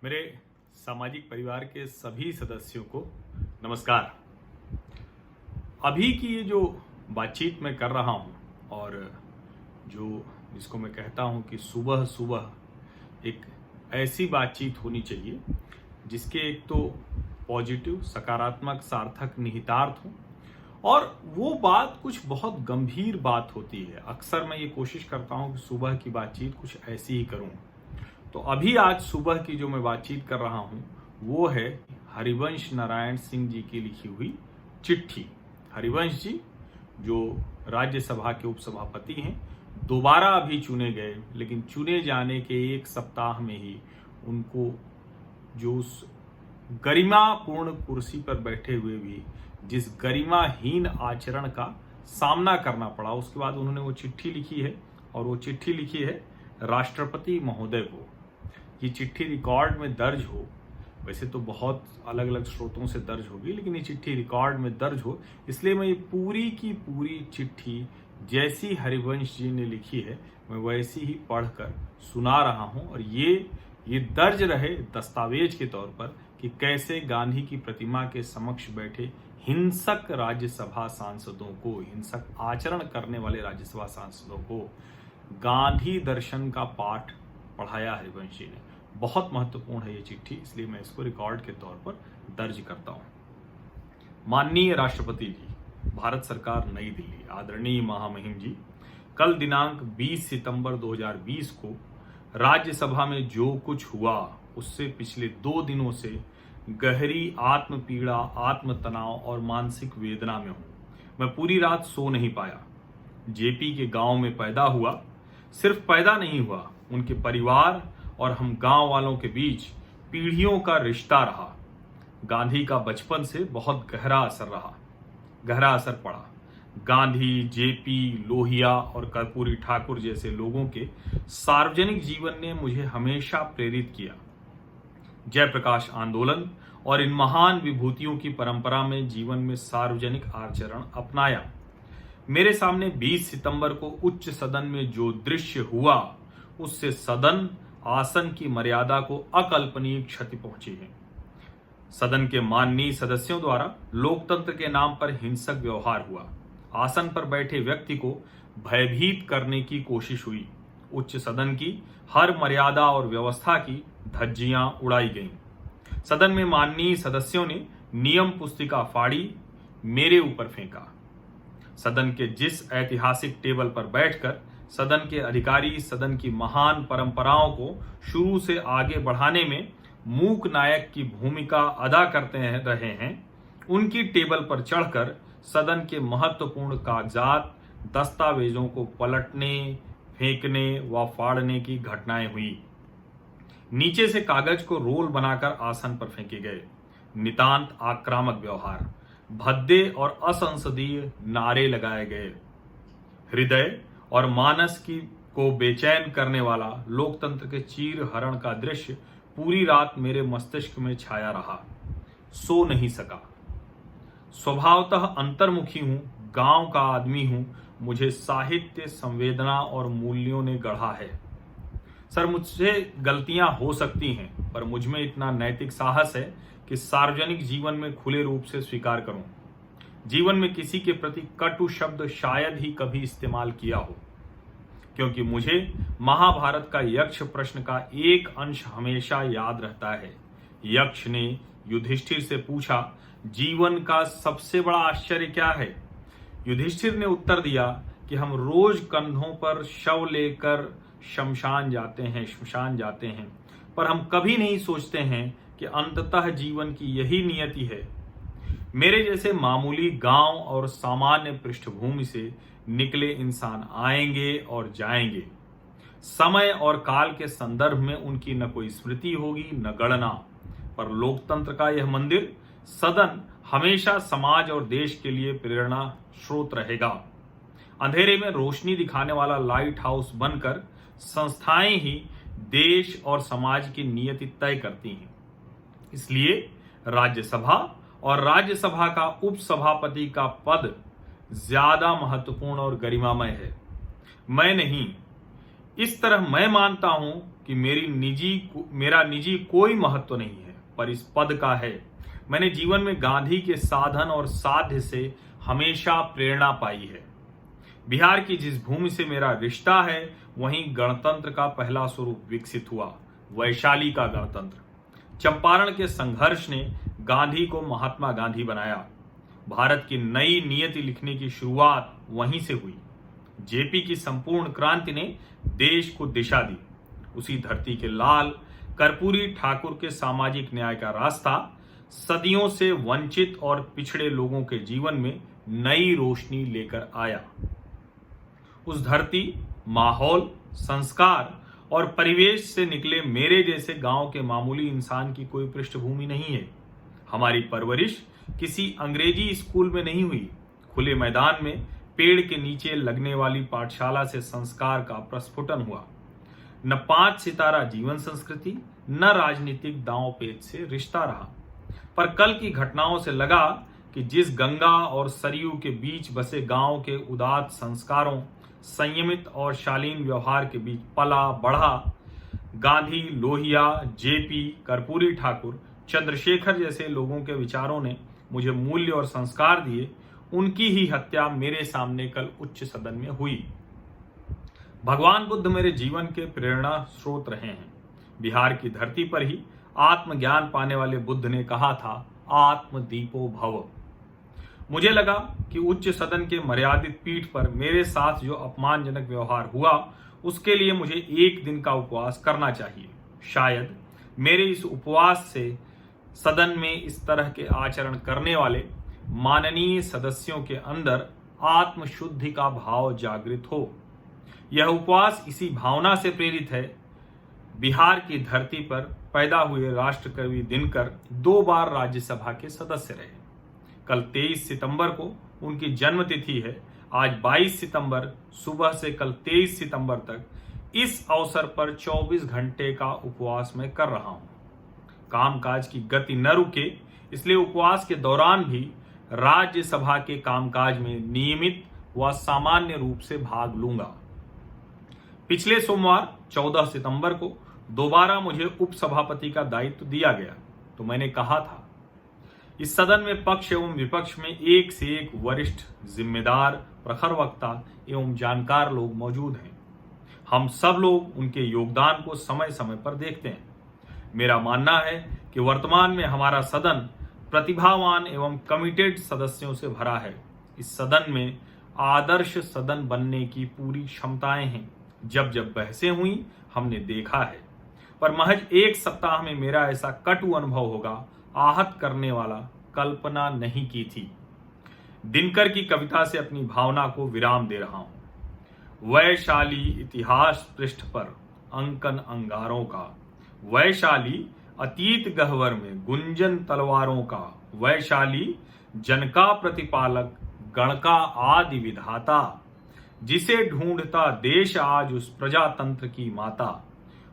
मेरे सामाजिक परिवार के सभी सदस्यों को नमस्कार। अभी की ये जो बातचीत मैं कर रहा हूँ और जिसको मैं कहता हूँ कि सुबह सुबह एक ऐसी बातचीत होनी चाहिए जिसके एक तो पॉजिटिव सकारात्मक सार्थक निहितार्थ हो और वो बात कुछ बहुत गंभीर बात होती है। अक्सर मैं ये कोशिश करता हूँ कि सुबह की बातचीत कुछ ऐसी ही करूँ। तो अभी आज सुबह की जो मैं बातचीत कर रहा हूं वो है हरिवंश नारायण सिंह जी की लिखी हुई चिट्ठी। हरिवंश जी जो राज्यसभा के उपसभापति हैं, दोबारा अभी चुने गए, लेकिन चुने जाने के एक सप्ताह में ही उनको जो उस गरिमापूर्ण कुर्सी पर बैठे हुए भी जिस गरिमाहीन आचरण का सामना करना पड़ा, उसके बाद उन्होंने वो चिट्ठी लिखी है और वो चिट्ठी लिखी है राष्ट्रपति महोदय को। ये चिट्ठी रिकॉर्ड में दर्ज हो, वैसे तो बहुत अलग अलग स्रोतों से दर्ज होगी, लेकिन ये चिट्ठी रिकॉर्ड में दर्ज हो, इसलिए मैं ये पूरी की पूरी चिट्ठी जैसी हरिवंश जी ने लिखी है मैं वैसी ही पढ़कर सुना रहा हूं। और ये दर्ज रहे दस्तावेज के तौर पर कि कैसे गांधी की प्रतिमा के समक्ष बैठे हिंसक राज्यसभा सांसदों को, हिंसक आचरण करने वाले राज्यसभा सांसदों को गांधी दर्शन का पाठ पढ़ाया हरिवंश जी ने। बहुत महत्वपूर्ण है ये चिट्ठी, इसलिए मैं इसको रिकॉर्ड के तौर पर दर्ज करता हूं। माननीय राष्ट्रपति जी, भारत सरकार, नई दिल्ली। आदरणीय महामहिम जी, कल दिनांक 20 सितंबर 2020 को राज्यसभा में जो कुछ हुआ उससे पिछले 2 दिनों से गहरी आत्म पीड़ा, आत्म तनाव और मानसिक वेदना में हूं। मैं पूरी रात सो नहीं पाया। जेपी के गांव में पैदा हुआ, सिर्फ पैदा नहीं हुआ, उनके परिवार और हम गांव वालों के बीच पीढ़ियों का रिश्ता रहा। गांधी का बचपन से बहुत गहरा असर पड़ा। गांधी, जेपी, लोहिया और कर्पूरी ठाकुर जैसे लोगों के सार्वजनिक जीवन ने मुझे हमेशा प्रेरित किया। जयप्रकाश आंदोलन और इन महान विभूतियों की परंपरा में जीवन में सार्वजनिक आचरण अपनाया। मेरे सामने 20 सितंबर को उच्च सदन में जो दृश्य हुआ उससे सदन आसन की मर्यादा को अकल्पनीय क्षति पहुंची है। सदन के माननीय सदस्यों द्वारा लोकतंत्र के नाम पर हिंसक व्यवहार हुआ। आसन पर बैठे व्यक्ति को भयभीत करने की कोशिश हुई। उच्च सदन की हर मर्यादा और व्यवस्था की धज्जियां उड़ाई गईं। सदन में माननीय सदस्यों ने नियम पुस्तिका फाड़ी, मेरे ऊपर फेंका। सदन के जिस ऐतिहासिक टेबल पर बैठकर सदन के अधिकारी सदन की महान परंपराओं को शुरू से आगे बढ़ाने में मूक नायक की भूमिका अदा करते रहे हैं, उनकी टेबल पर चढ़कर सदन के महत्वपूर्ण कागजात, दस्तावेजों को पलटने, फेंकने व फाड़ने की घटनाएं हुई। नीचे से कागज को रोल बनाकर आसन पर फेंके गए। नितांत आक्रामक व्यवहार, भद्दे और असंसदीय नारे लगाए गए। हृदय और मानस को बेचैन करने वाला लोकतंत्र के चीर हरण का दृश्य पूरी रात मेरे मस्तिष्क में छाया रहा। सो नहीं सका। स्वभावतः अंतर्मुखी हूं, गांव का आदमी हूं, मुझे साहित्य, संवेदना और मूल्यों ने गढ़ा है। सर, मुझसे गलतियां हो सकती हैं, पर मुझ में इतना नैतिक साहस है कि सार्वजनिक जीवन में खुले रूप से स्वीकार करूं। जीवन में किसी के प्रति कटु शब्द शायद ही कभी इस्तेमाल किया हो, क्योंकि मुझे महाभारत का यक्ष प्रश्न का एक अंश हमेशा याद रहता है। यक्ष ने युधिष्ठिर से पूछा, जीवन का सबसे बड़ा आश्चर्य क्या है? युधिष्ठिर ने उत्तर दिया कि हम रोज कंधों पर शव लेकर शमशान जाते हैं, पर हम कभी नहीं सोचते हैं कि अंततः जीवन की यही नियति है। मेरे जैसे मामूली गांव और सामान्य पृष्ठभूमि से निकले इंसान आएंगे और जाएंगे। समय और काल के संदर्भ में उनकी न कोई स्मृति होगी न गणना, पर लोकतंत्र का यह मंदिर सदन हमेशा समाज और देश के लिए प्रेरणा स्रोत रहेगा। अंधेरे में रोशनी दिखाने वाला लाइट हाउस बनकर संस्थाएं ही देश और समाज की नियति तय करती हैं। इसलिए राज्यसभा और राज्यसभा का उपसभापति का पद ज्यादा महत्वपूर्ण और गरिमामय है। मैं नहीं, इस तरह मैं मानता हूं कि मेरा निजी कोई महत्व नहीं है, पर इस पद का है। मैंने जीवन में गांधी के साधन और साध्य से हमेशा प्रेरणा पाई है। बिहार की जिस भूमि से मेरा रिश्ता है, वहीं गणतंत्र का पहला स्वरूप विकसित हुआ, वैशाली का गणतंत्र। चंपारण के संघर्ष ने गांधी को महात्मा गांधी बनाया। भारत की नई नियति लिखने की शुरुआत वहीं से हुई। जेपी की संपूर्ण क्रांति ने देश को दिशा दी। उसी धरती के लाल कर्पूरी ठाकुर के सामाजिक न्याय का रास्ता सदियों से वंचित और पिछड़े लोगों के जीवन में नई रोशनी लेकर आया। उस धरती, माहौल, संस्कार और परिवेश से निकले मेरे जैसे गांव के मामूली इंसान की कोई पृष्ठभूमि नहीं है। हमारी परवरिश किसी अंग्रेजी स्कूल में नहीं हुई। खुले मैदान में पेड़ के नीचे लगने वाली पाठशाला से संस्कार का प्रस्फुटन हुआ। न 5 सितारा जीवन संस्कृति, न राजनीतिक दांव पेच से रिश्ता रहा। पर कल की घटनाओं से लगा कि जिस गंगा और सरयू के बीच बसे गांव के उदात्त संस्कारों, संयमित और शालीन व्यवहार के बीच पला बढ़ा गांधी, लोहिया, जेपी, कर्पूरी ठाकुर, चंद्रशेखर जैसे लोगों के विचारों ने मुझे मूल्य और संस्कार दिए, उनकी ही हत्या मेरे सामने कल उच्च सदन में हुई। भगवान बुद्ध मेरे जीवन के प्रेरणा स्रोत रहे हैं। बिहार की धरती पर ही आत्मज्ञान पाने वाले बुद्ध ने कहा था, आत्मदीपो भव। मुझे लगा कि उच्च सदन के मर्यादित पीठ पर मेरे साथ जो अपमानजनक व्यवहार हुआ, उसके लिए मुझे 1 दिन का उपवास करना चाहिए। शायद मेरे इस उपवास से सदन में इस तरह के आचरण करने वाले माननीय सदस्यों के अंदर आत्मशुद्धि का भाव जागृत हो। यह उपवास इसी भावना से प्रेरित है। बिहार की धरती पर पैदा हुए राष्ट्रकवि दिनकर 2 बार राज्यसभा के सदस्य रहे। कल 23 सितंबर को उनकी जन्मतिथि है। आज 22 सितंबर सुबह से कल 23 सितंबर तक इस अवसर पर 24 घंटे का उपवास मैं कर रहा हूं। कामकाज की गति न रुके, इसलिए उपवास के दौरान भी राज्यसभा के कामकाज में नियमित व सामान्य रूप से भाग लूंगा। पिछले सोमवार 14 सितंबर को दोबारा मुझे उपसभापति का दायित्व दिया गया, तो मैंने कहा था, इस सदन में पक्ष एवं विपक्ष में एक से एक वरिष्ठ, जिम्मेदार, प्रखर वक्ता एवं जानकार लोग मौजूद हैं। हम सब लोग उनके योगदान को समय समय पर देखते हैं। मेरा मानना है कि वर्तमान में हमारा सदन प्रतिभावान एवं कमिटेड सदस्यों से भरा है। इस सदन में आदर्श सदन बनने की पूरी क्षमताएं हैं। जब जब बहसें हुई हमने देखा है, पर महज 1 सप्ताह में मेरा ऐसा कटु अनुभव होगा, आहत करने वाला, कल्पना नहीं की थी। दिनकर की कविता से अपनी भावना को विराम दे रहा हूं। वैशाली इतिहास पृष्ठ पर अंकन अंगारों का, वैशाली अतीत गह्वर में गुंजन तलवारों का, वैशाली जन का प्रतिपालक, गण का आदि विधाता, जिसे ढूंढता देश आज उस प्रजातंत्र की माता।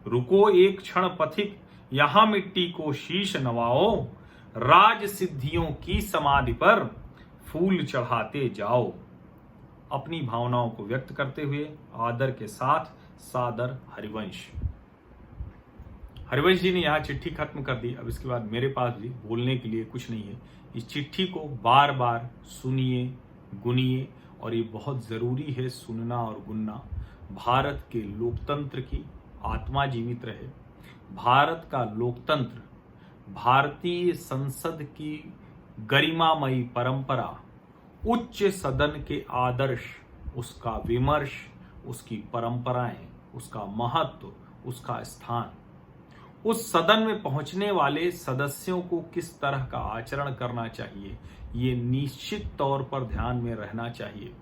रुको एक क्षण पथिक, यहां मिट्टी को शीश नवाओ, राज सिद्धियों की समाधि पर फूल चढ़ाते जाओ। अपनी भावनाओं को व्यक्त करते हुए आदर के साथ सादर हरिवंश। हरिवंश जी ने यहाँ चिट्ठी खत्म कर दी। अब इसके बाद मेरे पास भी बोलने के लिए कुछ नहीं है। इस चिट्ठी को बार बार सुनिए, गुनिए, और ये बहुत ज़रूरी है सुनना और गुनना। भारत के लोकतंत्र की आत्मा जीवित रहे। भारत का लोकतंत्र, भारतीय संसद की गरिमामयी परंपरा, उच्च सदन के आदर्श, उसका विमर्श, उसकी परंपराएं, उसका महत्व, उसका स्थान, उस सदन में पहुंचने वाले सदस्यों को किस तरह का आचरण करना चाहिए, ये निश्चित तौर पर ध्यान में रहना चाहिए।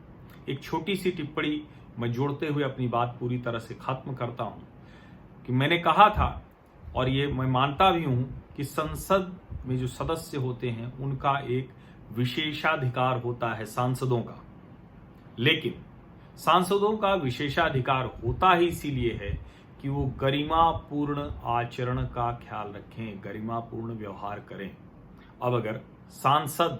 एक छोटी सी टिप्पणी मैं जोड़ते हुए अपनी बात पूरी तरह से खत्म करता हूं कि मैंने कहा था, और ये मैं मानता भी हूं, कि संसद में जो सदस्य होते हैं उनका एक विशेषाधिकार होता है सांसदों का। लेकिन सांसदों का विशेषाधिकार होता ही इसीलिए है कि वो गरिमापूर्ण आचरण का ख्याल रखें, गरिमापूर्ण व्यवहार करें। अब अगर सांसद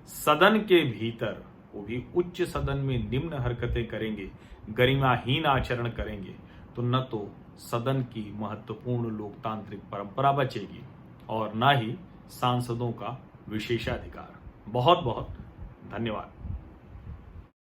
सदन के भीतर, वो भी उच्च सदन में, निम्न हरकतें करेंगे, गरिमाहीन आचरण करेंगे, तो न तो सदन की महत्वपूर्ण लोकतांत्रिक परंपरा बचेगी और ना ही सांसदों का विशेषाधिकार। बहुत बहुत धन्यवाद।